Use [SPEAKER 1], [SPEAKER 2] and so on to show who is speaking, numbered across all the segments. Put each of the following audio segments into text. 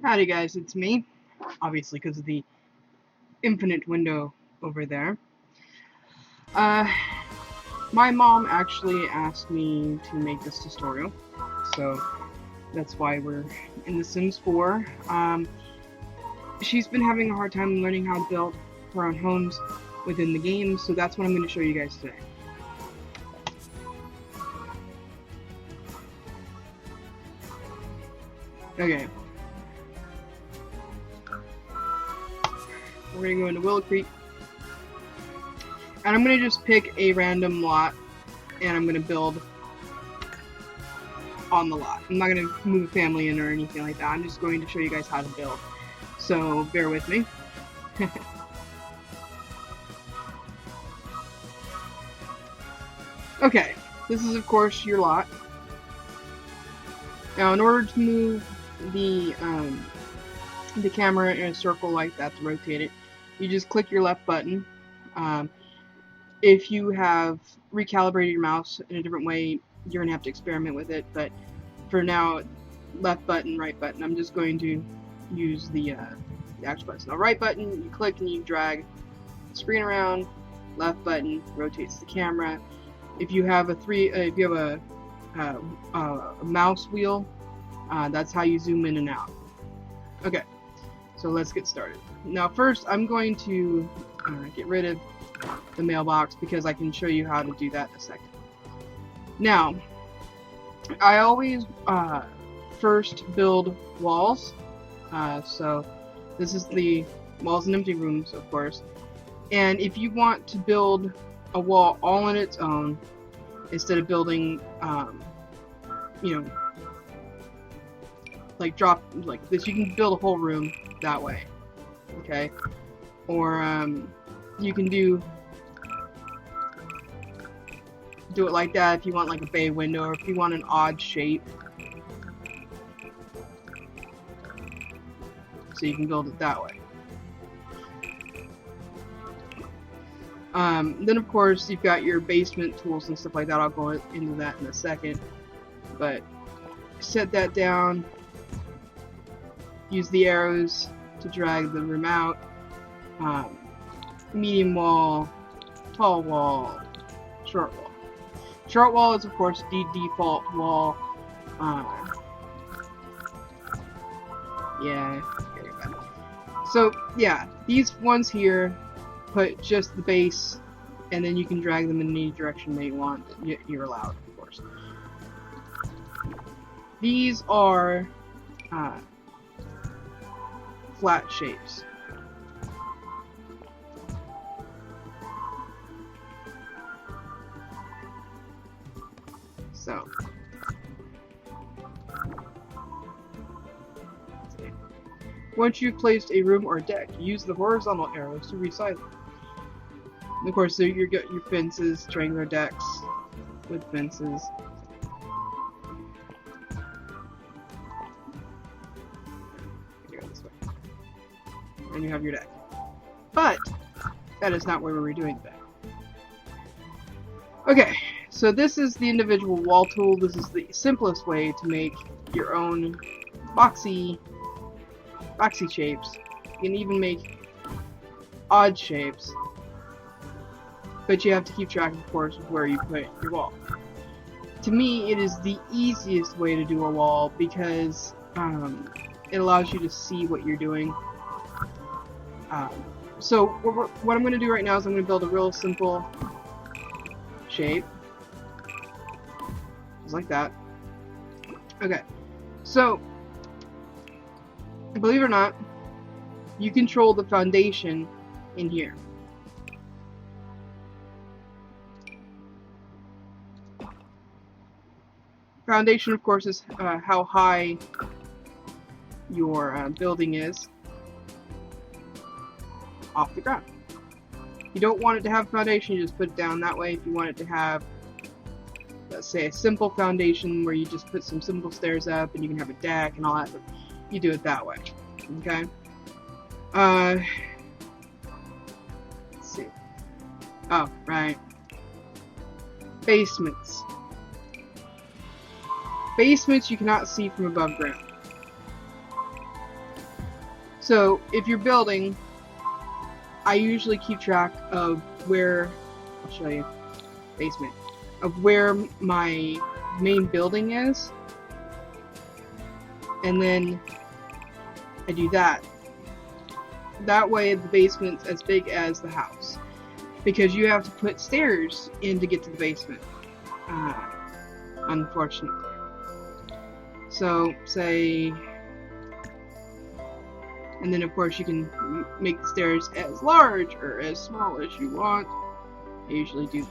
[SPEAKER 1] Howdy guys, it's me, obviously because of the infinite window over there. Uh, my mom actually asked me to make this tutorial, so that's why we're in The Sims 4. She's been having a hard time learning how to build her own homes within the game, so that's what I'm going to show you guys today. Okay. We're going to go into Willow Creek. And I'm going to just pick a random lot, and I'm going to build on the lot. I'm not going to move a family in or anything like that. I'm just going to show you guys how to build. So, bear with me. Okay, this is of course your lot. Now, in order to move the camera in a circle like that to rotate it, you just click your left button. If you have recalibrated your mouse in a different way, you're going to have to experiment with it, but for now, left button, right button. I'm just going to use the actual button. Now, right button, you click and you drag the screen around. Left button rotates the camera. If you have a mouse wheel, that's how you zoom in and out. Okay, so let's get started. Now, first, I'm going to get rid of the mailbox because I can show you how to do that in a second. Now, I always first build walls. So this is the walls and empty rooms, of course. And if you want to build a wall all on its own, instead of building, you know, like this, you can build a whole room that way. Okay, or you can do it like that if you want like a bay window, or if you want an odd shape. So you can build it that way. Then of course you've got your basement tools and stuff like that. I'll go into that in a second. But set that down. Use the arrows to drag the room out. Medium wall, tall wall, short wall. Short wall is of course the default wall. Yeah. So yeah, these ones here, put just the base, and then you can drag them in any direction that you want. You're allowed, of course. These are flat shapes. So, once you've placed a room or deck, use the horizontal arrows to resize them. And of course, so you get your fences, triangular decks with fences. Go this way. And you have your deck. But that is not what we were doing today. Okay, so this is the individual wall tool. This is the simplest way to make your own boxy shapes. You can even make odd shapes, but you have to keep track, of course, of where you put your wall. To me, it is the easiest way to do a wall because it allows you to see what you're doing. So what I'm going to do right now is I'm going to build a real simple shape, just like that. Okay, so believe it or not, you control the foundation in here. Foundation, of course, is how high your building is off the ground. You don't want it to have foundation, you just put it down that way. If you want it to have, let's say, a simple foundation where you just put some simple stairs up and you can have a deck and all that, you do it that way. Okay? Let's see. Oh, right. Basements. Basements you cannot see from above ground. So if you're building, I usually keep track of where, I'll show you, basement, of where my main building is, and then I do that. That way the basement's as big as the house, because you have to put stairs in to get to the basement, unfortunately. So say, and then of course you can make the stairs as large or as small as you want. I usually do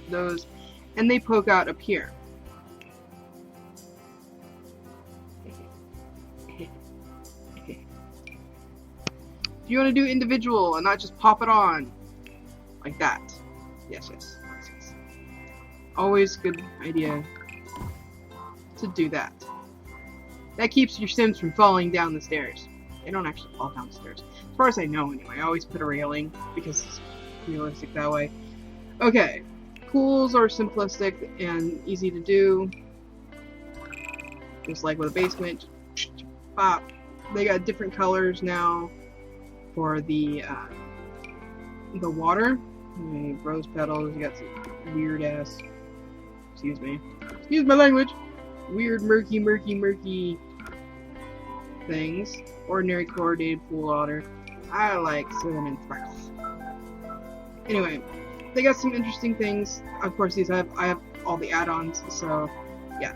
[SPEAKER 1] those, and they poke out up here. If you want to do individual and not just pop it on like that, yes. Always a good idea to do that. That keeps your Sims from falling down the stairs. They don't actually fall down the stairs, as far as I know anyway. I always put a railing because it's realistic that way. Okay, pools are simplistic and easy to do, just like with a basement. Pop. They got different colors now for the water. Rose petals. You got some weird ass. Excuse my language. Weird, murky things. Ordinary chlorinated pool water. I like cinnamon sparkles. Anyway, they got some interesting things. Of course, I have all the add-ons, so yeah.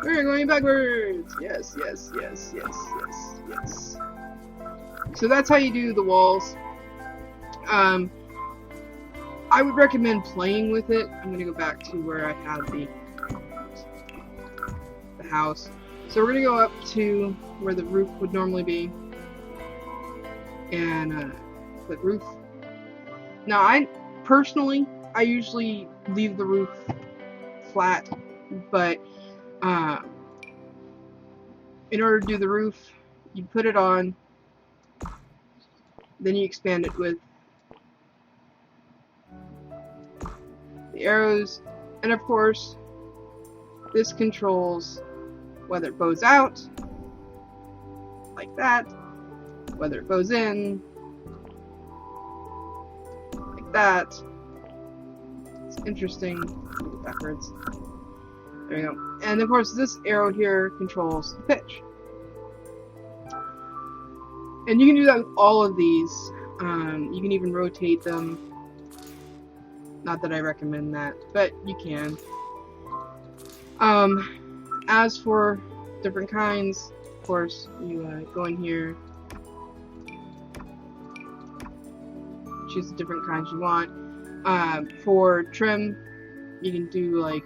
[SPEAKER 1] We're going backwards. Yes. So that's how you do the walls. I would recommend playing with it. I'm gonna go back to where I had the house. So we're gonna go up to where the roof would normally be, and put roof. Now, I usually leave the roof flat, but in order to do the roof, you put it on, then you expand it with the arrows, and of course this controls whether it bows out like that, whether it goes in like that. It's interesting. Backwards. There we go. And of course this arrow here controls the pitch. And you can do that with all of these. You can even rotate them. Not that I recommend that, but you can. As for different kinds, of course, you go in here, choose the different kinds you want. For trim, you can do like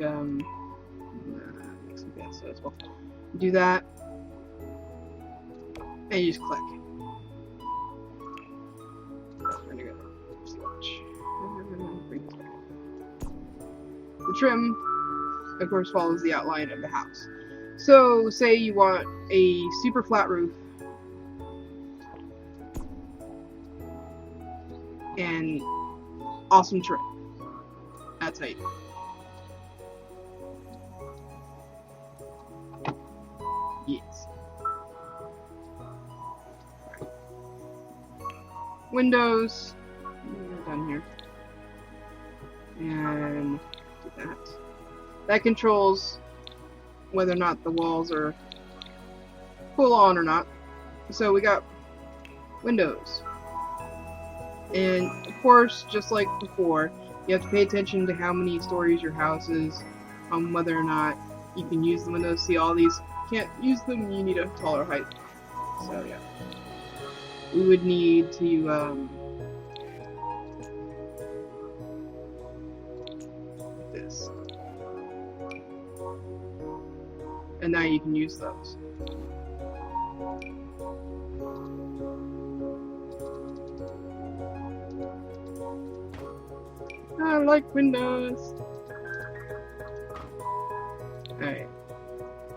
[SPEAKER 1] do that, and you just click. The trim, of course, follows the outline of the house. So, say you want a super flat roof and awesome trim. That's how you do it. Yes. Windows. We're done here. And do that. That controls whether or not the walls are full on or not. So we got windows. And of course, just like before, you have to pay attention to how many stories your house is, on whether or not you can use the windows. See, all these can't use them, you need a taller height. So yeah. We would need to this. And now you can use those. I like windows. Alright.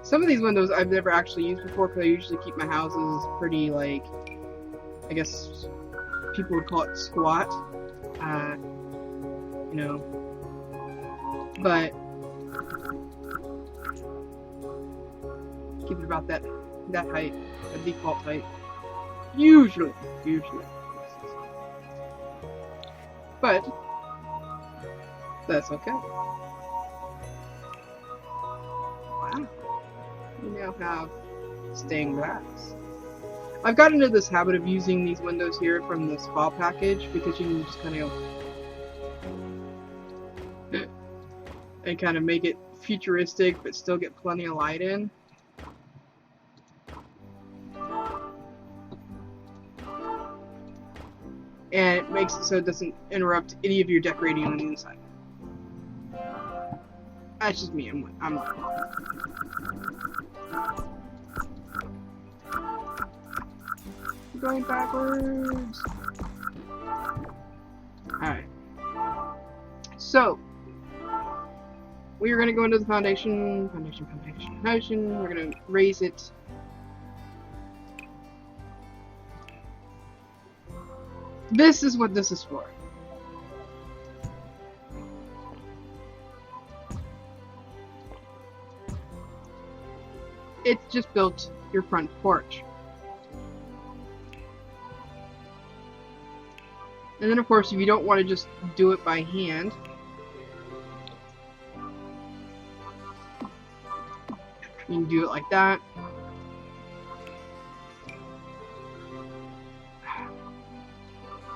[SPEAKER 1] Some of these windows I've never actually used before because I usually keep my houses pretty, like, I guess people would call it squat. You know. But keep it about that height, that default height. Usually. But that's okay. Wow. We now have stained glass. I've gotten into this habit of using these windows here from the spa package because you can just kind of go and kind of make it futuristic but still get plenty of light in. And it makes it so it doesn't interrupt any of your decorating on the inside. That's just me. I'm like, going backwards. Alright. So, we are going to go into the foundation. We're going to raise it. This is what this is for. It's just built your front porch. And then of course, if you don't want to just do it by hand, you can do it like that.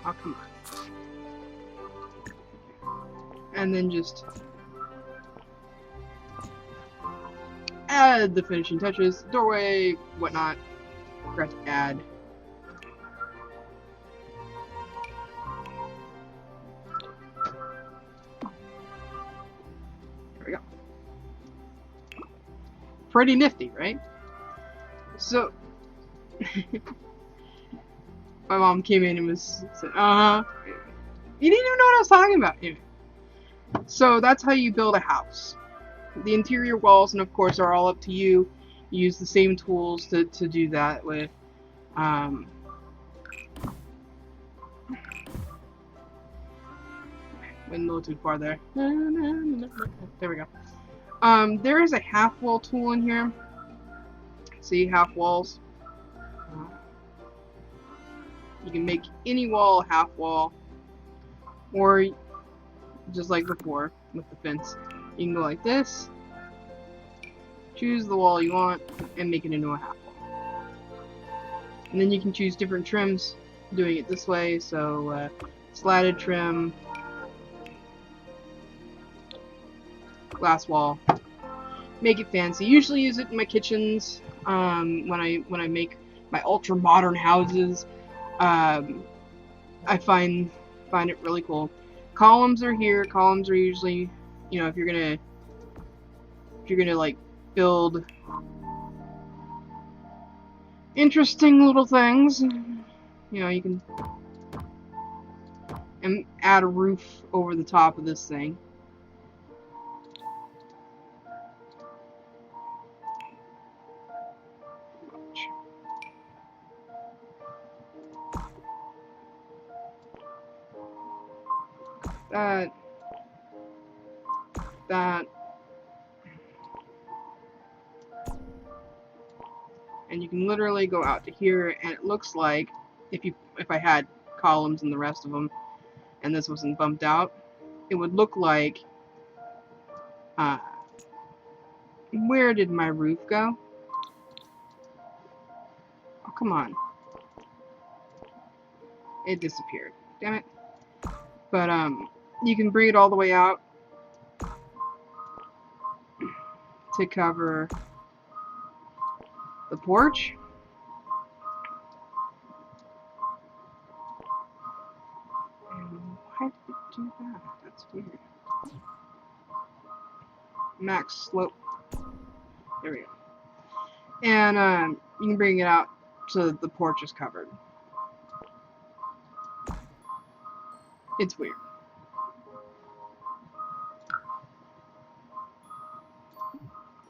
[SPEAKER 1] Oh, come on. And then just add the finishing touches, doorway, whatnot. Press add. There we go. Pretty nifty, right? So, my mom came in and said, uh-huh. You didn't even know what I was talking about. Anyway. So that's how you build a house. The interior walls, and of course, are all up to you. You use the same tools to do that with. Went a little too far there. There we go. There is a half wall tool in here. See, half walls. You can make any wall a half wall, or just like before with the fence, you can go like this, choose the wall you want, and make it into a half wall. And then you can choose different trims doing it this way, so slatted trim, glass wall, make it fancy. Usually use it in my kitchens when I make my ultra modern houses. I find it really cool. Columns are here. Columns are usually, you know, if you're gonna like build interesting little things, you know, you can add a roof over the top of this thing. That, and you can literally go out to here, and it looks like if I had columns and the rest of them, and this wasn't bumped out, it would look like, where did my roof go? Oh, come on. It disappeared. Damn it. But, you can bring it all the way out to cover the porch. And why did it do that? That's weird. Max slope. There we go. And you can bring it out so that the porch is covered. It's weird.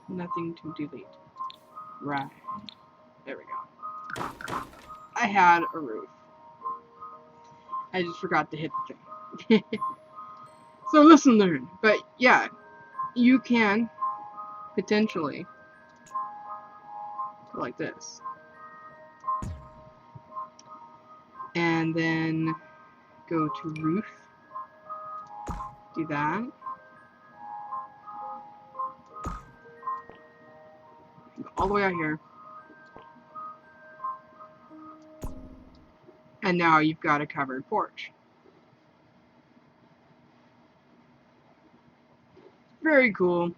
[SPEAKER 1] Nothing to delete. Right. There we go. I had a roof. I just forgot to hit the thing. So listen, learn. But yeah, you can potentially like this. And then go to roof, do that. Go all the way out here. And now you've got a covered porch. Very cool.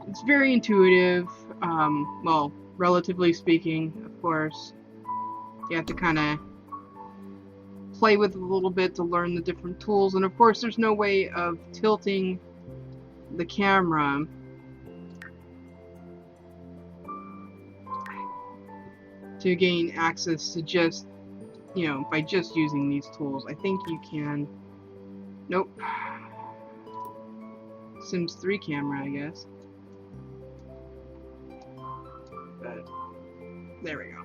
[SPEAKER 1] It's very intuitive. Well, relatively speaking, of course. You have to kind of play with it a little bit to learn the different tools. And of course, there's no way of tilting the camera to gain access to just, you know, by just using these tools. I think you can. Nope. Sims 3 camera, I guess. But there we go.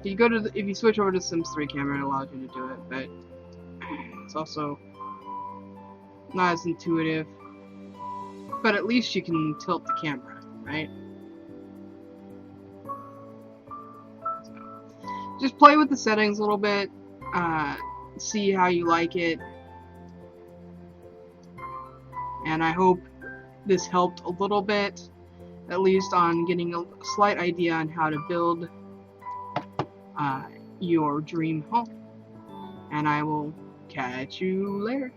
[SPEAKER 1] If you go to if you switch over to Sims 3 camera, it allows you to do it, but it's also not as intuitive. But at least you can tilt the camera, right? So, just play with the settings a little bit, see how you like it, and I hope this helped a little bit, at least on getting a slight idea on how to build your dream home. And I will catch you later.